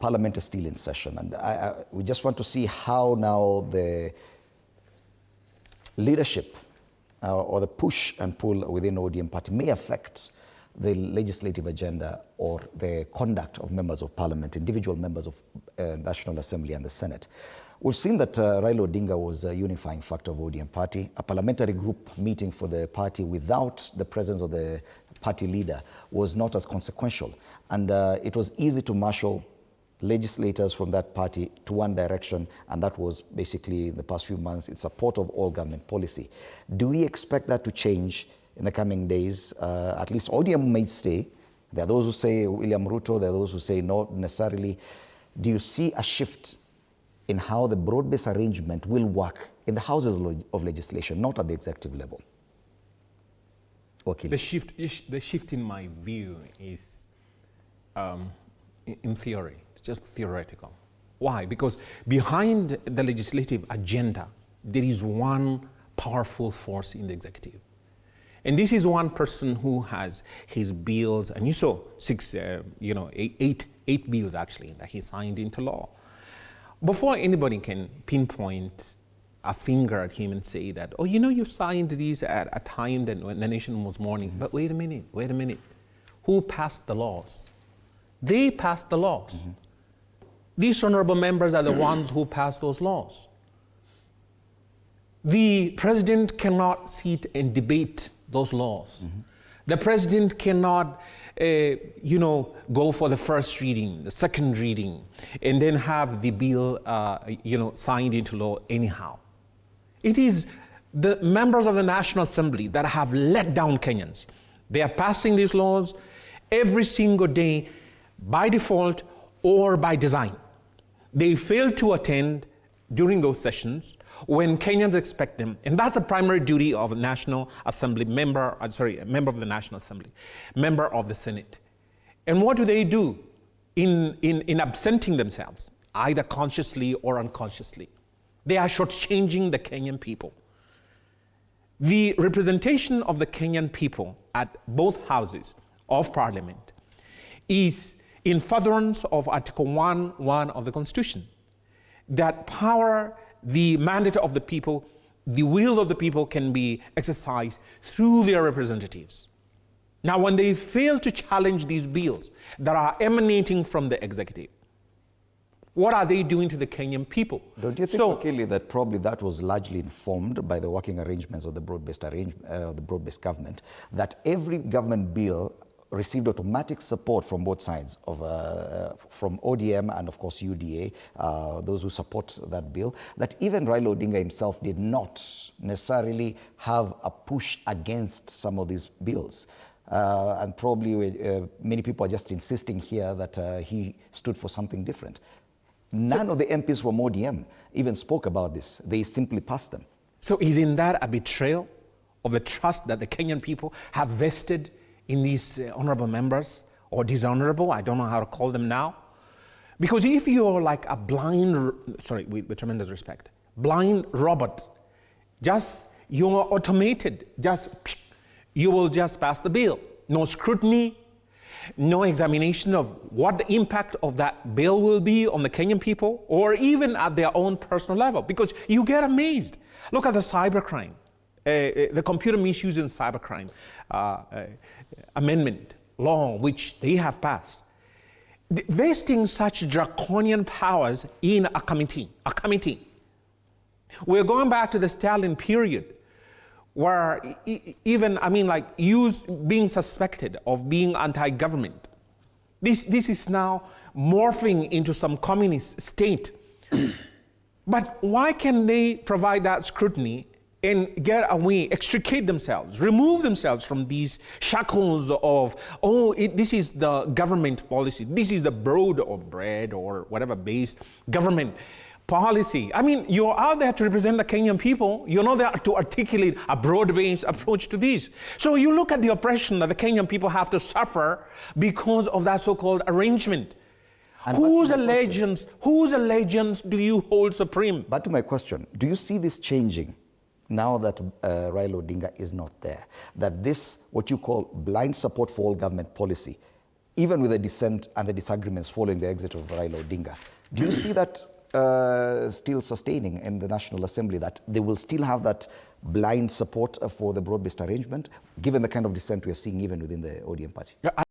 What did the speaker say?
Parliament is still in session, and we just want to see how now the leadership or the push and pull within ODM party may affect the legislative agenda or the conduct of members of parliament, individual members of National Assembly and the Senate. We've seen that Raila Odinga was a unifying factor of ODM party. A parliamentary group meeting for the party without the presence of the party leader was not as consequential. And it was easy to marshal legislators from that party to one direction, and that was basically in the past few months in support of all government policy. Do we expect that to change in the coming days? At least ODM may stay. There are those who say William Ruto, there are those who say not necessarily. Do you see a shift in how the broad-based arrangement will work in the houses of legislation, not at the executive level? Okay. The shift in my view is in theory, just theoretical. Why? Because behind the legislative agenda, there is one powerful force in the executive. And this is one person who has his bills, and you saw eight bills actually that he signed into law. Before anybody can pinpoint a finger at him and say that, oh, you signed these at a time when the nation was mourning. But wait a minute. Who passed the laws? They passed the laws. These honorable members are the ones who passed those laws. The president cannot sit and debate those laws. The president cannot go for the first reading, the second reading, and then have the bill signed into law anyhow. It is the members of the National Assembly that have let down Kenyans. They are passing these laws every single day by default or by design. They fail to attend during those sessions when Kenyans expect them, and that's a primary duty of a National Assembly member, a member of the National Assembly, member of the Senate. And what do? In absenting themselves, either consciously or unconsciously? They are shortchanging the Kenyan people. The representation of the Kenyan people at both houses of Parliament is in furtherance of Article 1(1) of the Constitution, that power, the mandate of the people, the will of the people can be exercised through their representatives. Now, when they fail to challenge these bills that are emanating from the executive, what are they doing to the Kenyan people? Don't you think, Wakili, that probably that was largely informed by the working arrangements of the broad-based government, that every government bill received automatic support from both sides, from ODM and of course UDA, those who support that bill, that even Raila Odinga himself did not necessarily have a push against some of these bills. And probably many people are just insisting here that he stood for something different. None of the MPs from ODM even spoke about this. They simply passed them. So isn't that a betrayal of the trust that the Kenyan people have vested in these honorable members, or dishonorable, I don't know how to call them now? Because if you're like a blind, with tremendous respect, blind robot, you're automated, you will just pass the bill. No scrutiny, no examination of what the impact of that bill will be on the Kenyan people, or even at their own personal level, because you get amazed. Look at the cybercrime, the computer misuse and cybercrime amendment law, which they have passed, vesting such draconian powers in a committee. We're going back to the Stalin period, where even, being suspected of being anti-government. This is now morphing into some communist state. But why can they provide that scrutiny and get away, extricate themselves, remove themselves from these shackles of, this is the government policy, this is the broad or bread or whatever based government policy. You're out there to represent the Kenyan people. You're not there to articulate a broad-based approach to this. So you look at the oppression that the Kenyan people have to suffer because of that so-called arrangement. And whose allegiance do you hold supreme? But to my question, do you see this changing now that Raila Odinga is not there? That this, what you call blind support for all government policy, even with the dissent and the disagreements following the exit of Raila Odinga. Do you see that still sustaining in the National Assembly, that they will still have that blind support for the broad-based arrangement, given the kind of dissent we are seeing even within the ODM party?